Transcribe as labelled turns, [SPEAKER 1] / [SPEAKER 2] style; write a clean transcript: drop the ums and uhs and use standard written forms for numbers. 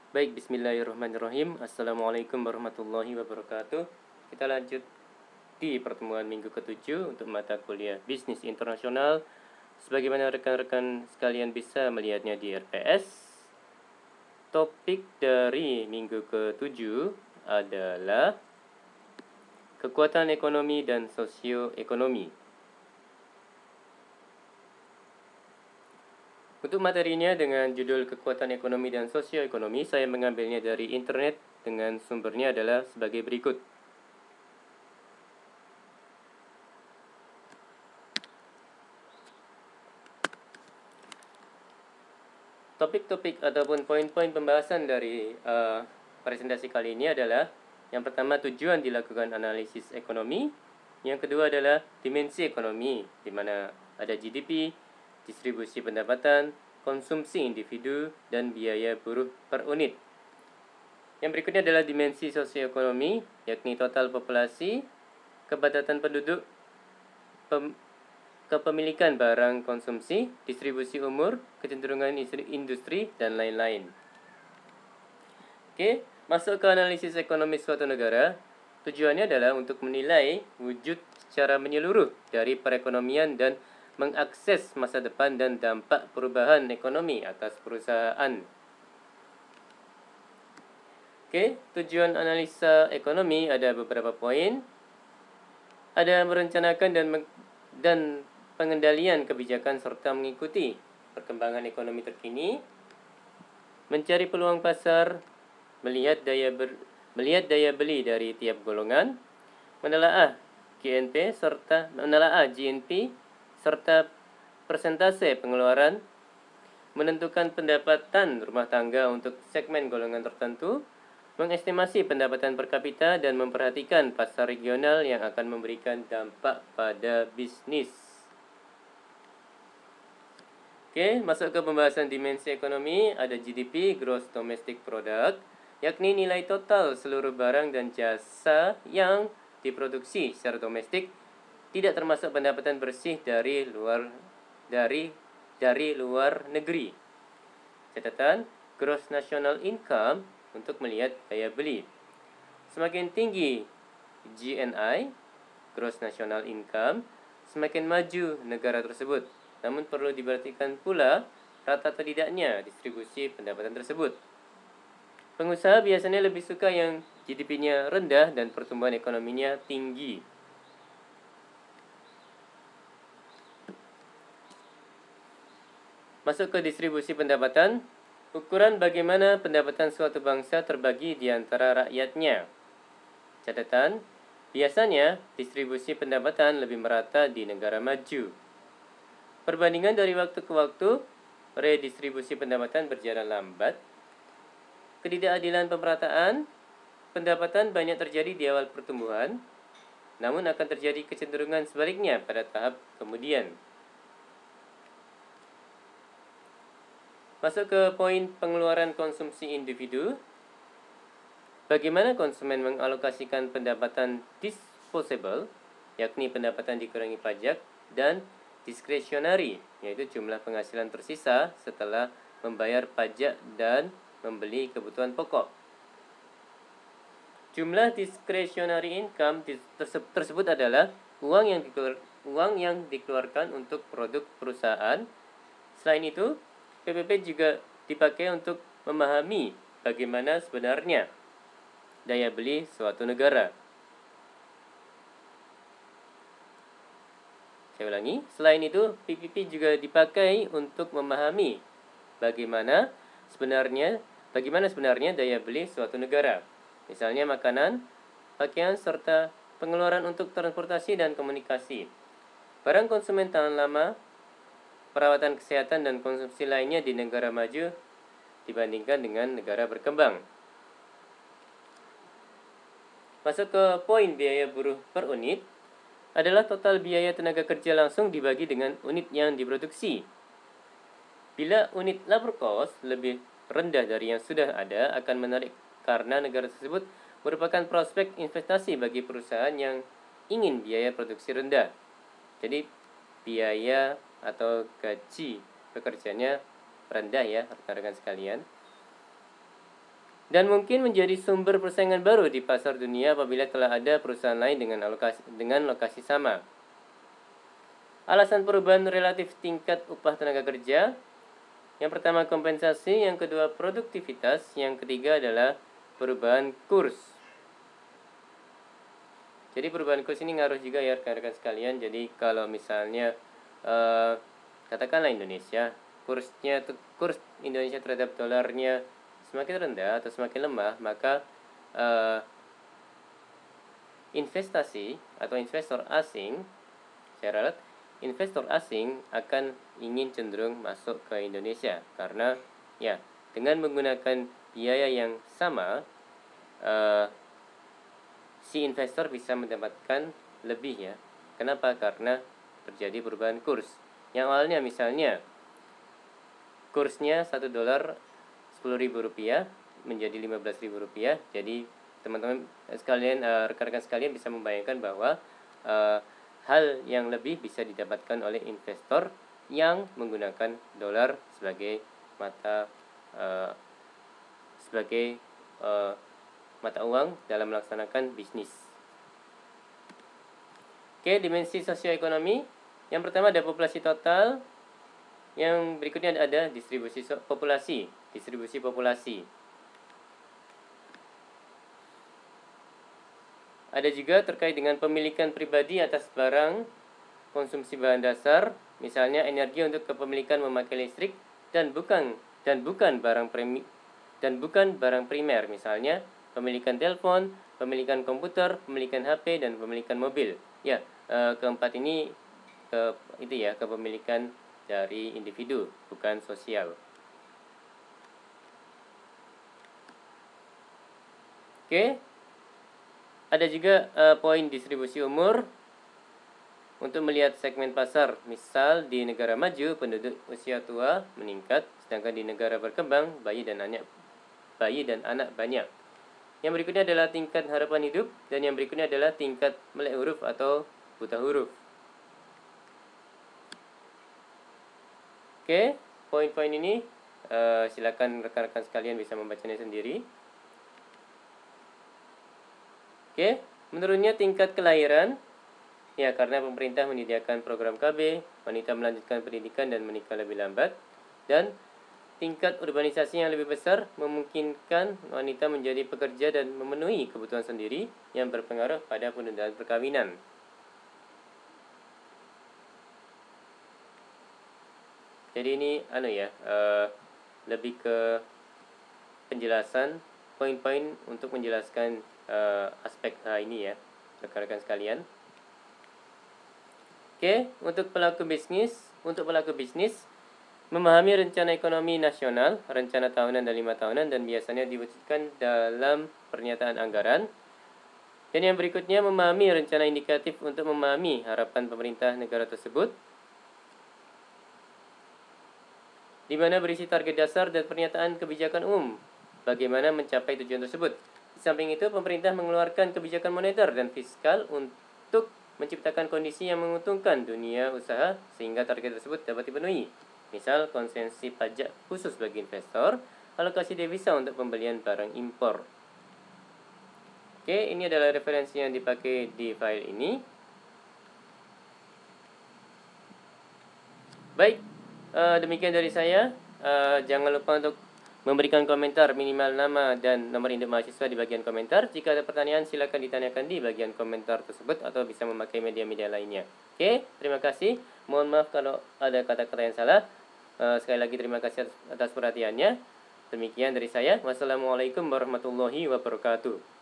[SPEAKER 1] Baik, bismillahirrahmanirrahim. Assalamualaikum warahmatullahi wabarakatuh. Kita lanjut di pertemuan minggu ke-7 untuk mata kuliah Bisnis Internasional. Sebagaimana rekan-rekan sekalian bisa melihatnya di RPS, topik dari minggu ke-7 adalah kekuatan ekonomi dan sosioekonomi. Untuk materinya dengan judul kekuatan ekonomi dan sosioekonomi, saya mengambilnya dari internet dengan sumbernya adalah sebagai berikut. Topik-topik ataupun poin-poin pembahasan dari presentasi kali ini adalah yang pertama, tujuan dilakukan analisis ekonomi. Yang kedua adalah dimensi ekonomi, di mana ada GDP, distribusi pendapatan, konsumsi individu, dan biaya buruh per unit. Yang berikutnya adalah dimensi sosioekonomi, yakni total populasi, kepadatan penduduk, kepemilikan barang konsumsi, distribusi umur, kecenderungan industri, dan lain-lain. Oke, masuk ke analisis ekonomi suatu negara. Tujuannya adalah untuk menilai wujud secara menyeluruh dari perekonomian dan mengakses masa depan dan dampak perubahan ekonomi atas perusahaan. Oke, tujuan analisa ekonomi ada beberapa poin. Ada merencanakan dan pengendalian kebijakan serta mengikuti perkembangan ekonomi terkini, mencari peluang pasar, melihat daya beli dari tiap golongan, menelaah GNP serta persentase pengeluaran, menentukan pendapatan rumah tangga untuk segmen golongan tertentu, mengestimasi pendapatan per kapita, dan memperhatikan pasar regional yang akan memberikan dampak pada bisnis. Oke, masuk ke pembahasan dimensi ekonomi. Ada GDP, Gross Domestic Product, yakni nilai total seluruh barang dan jasa yang diproduksi secara domestik, tidak termasuk pendapatan bersih dari luar negeri. Catatan, Gross National Income untuk melihat daya beli. Semakin tinggi GNI, Gross National Income, semakin maju negara tersebut. Namun perlu diperhatikan pula rata atau tidaknya distribusi pendapatan tersebut. Pengusaha biasanya lebih suka yang GDP-nya rendah dan pertumbuhan ekonominya tinggi. Masuk ke distribusi pendapatan. Ukuran bagaimana pendapatan suatu bangsa terbagi di antara rakyatnya. Catatan, biasanya distribusi pendapatan lebih merata di negara maju. Perbandingan dari waktu ke waktu, redistribusi pendapatan berjalan lambat. Ketidakadilan pemerataan, pendapatan banyak terjadi di awal pertumbuhan, namun akan terjadi kecenderungan sebaliknya pada tahap kemudian. Masuk ke poin pengeluaran konsumsi individu. Bagaimana konsumen mengalokasikan pendapatan disposable, yakni pendapatan dikurangi pajak, dan diskresionari, yaitu jumlah penghasilan tersisa setelah membayar pajak dan membeli kebutuhan pokok. Jumlah discretionary income tersebut adalah uang yang dikeluarkan untuk produk perusahaan. Selain itu, PPP juga dipakai untuk memahami bagaimana sebenarnya daya beli suatu negara. Saya ulangi, selain itu PPP juga dipakai untuk memahami bagaimana sebenarnya daya beli suatu negara. Misalnya makanan, pakaian, serta pengeluaran untuk transportasi dan komunikasi. Barang konsumen tahan lama, perawatan kesehatan, dan konsumsi lainnya di negara maju dibandingkan dengan negara berkembang. Masuk ke poin biaya buruh per unit adalah total biaya tenaga kerja langsung dibagi dengan unit yang diproduksi. Bila unit labor cost lebih rendah dari yang sudah ada, akan menarik karena negara tersebut merupakan prospek investasi bagi perusahaan yang ingin biaya produksi rendah. Jadi biaya atau gaji pekerjanya rendah ya rekan-rekan sekalian. dan mungkin menjadi sumber persaingan baru di pasar dunia apabila telah ada perusahaan lain dengan lokasi sama. Alasan perubahan relatif tingkat upah tenaga kerja. Yang pertama kompensasi, yang kedua produktivitas, yang ketiga adalah perubahan kurs. Jadi perubahan kurs ini ngaruh juga ya rekan-rekan sekalian. Jadi kalau misalnya katakanlah Indonesia, kurs Indonesia terhadap dolarnya semakin rendah atau semakin lemah, maka investasi atau investor asing, saya ralat, investor asing akan ingin cenderung masuk ke Indonesia karena ya dengan menggunakan biaya yang sama, si investor bisa mendapatkan lebih ya. Kenapa? Karena terjadi perubahan kurs. Yang awalnya misalnya kursnya 1 dolar Rp10.000 menjadi Rp15.000. Jadi teman-teman sekalian, rekan-rekan sekalian bisa membayangkan bahwa hal yang lebih bisa didapatkan oleh investor yang menggunakan dolar sebagai mata mata uang dalam melaksanakan bisnis. Oke, dimensi sosioekonomi. Yang pertama ada populasi total. Yang berikutnya ada distribusi populasi. Ada juga terkait dengan pemilikan pribadi atas barang konsumsi bahan dasar, misalnya energi untuk kepemilikan memakai listrik dan bukan barang primer, misalnya pemilikan telepon, pemilikan komputer, pemilikan HP, dan pemilikan mobil. Ya, keempat ini kepemilikan dari individu, bukan sosial. Oke, ada juga poin distribusi umur untuk melihat segmen pasar. Misal di negara maju penduduk usia tua meningkat, sedangkan di negara berkembang bayi dan anak banyak. Yang berikutnya adalah tingkat harapan hidup, dan yang berikutnya adalah tingkat melek huruf atau buta huruf. Oke, poin-poin ini silakan rekan-rekan sekalian bisa membacanya sendiri. Oke, menurunnya tingkat kelahiran, ya karena pemerintah menyediakan program KB, wanita melanjutkan pendidikan dan menikah lebih lambat, dan tingkat urbanisasi yang lebih besar memungkinkan wanita menjadi pekerja dan memenuhi kebutuhan sendiri yang berpengaruh pada penundaan perkawinan. Jadi ini lebih ke penjelasan poin-poin untuk menjelaskan aspek ini ya, rekan-rekan sekalian. Oke, untuk pelaku bisnis memahami rencana ekonomi nasional, rencana tahunan dan 5 tahunan, dan biasanya diwujudkan dalam pernyataan anggaran. Dan yang berikutnya memahami rencana indikatif untuk memahami harapan pemerintah negara tersebut, di mana berisi target dasar dan pernyataan kebijakan umum bagaimana mencapai tujuan tersebut. Di samping itu, pemerintah mengeluarkan kebijakan moneter dan fiskal untuk menciptakan kondisi yang menguntungkan dunia usaha sehingga target tersebut dapat dipenuhi. Misal, konsesi pajak khusus bagi investor, alokasi devisa untuk pembelian barang impor. Oke, ini adalah referensi yang dipakai di file ini. Baik, demikian dari saya. Jangan lupa untuk memberikan komentar minimal nama dan nomor induk mahasiswa di bagian komentar. Jika ada pertanyaan silakan ditanyakan di bagian komentar tersebut atau bisa memakai media-media lainnya. Oke, terima kasih. Mohon maaf kalau ada kata-kata yang salah. Sekali lagi terima kasih atas perhatiannya. Demikian dari saya. Wassalamualaikum warahmatullahi wabarakatuh.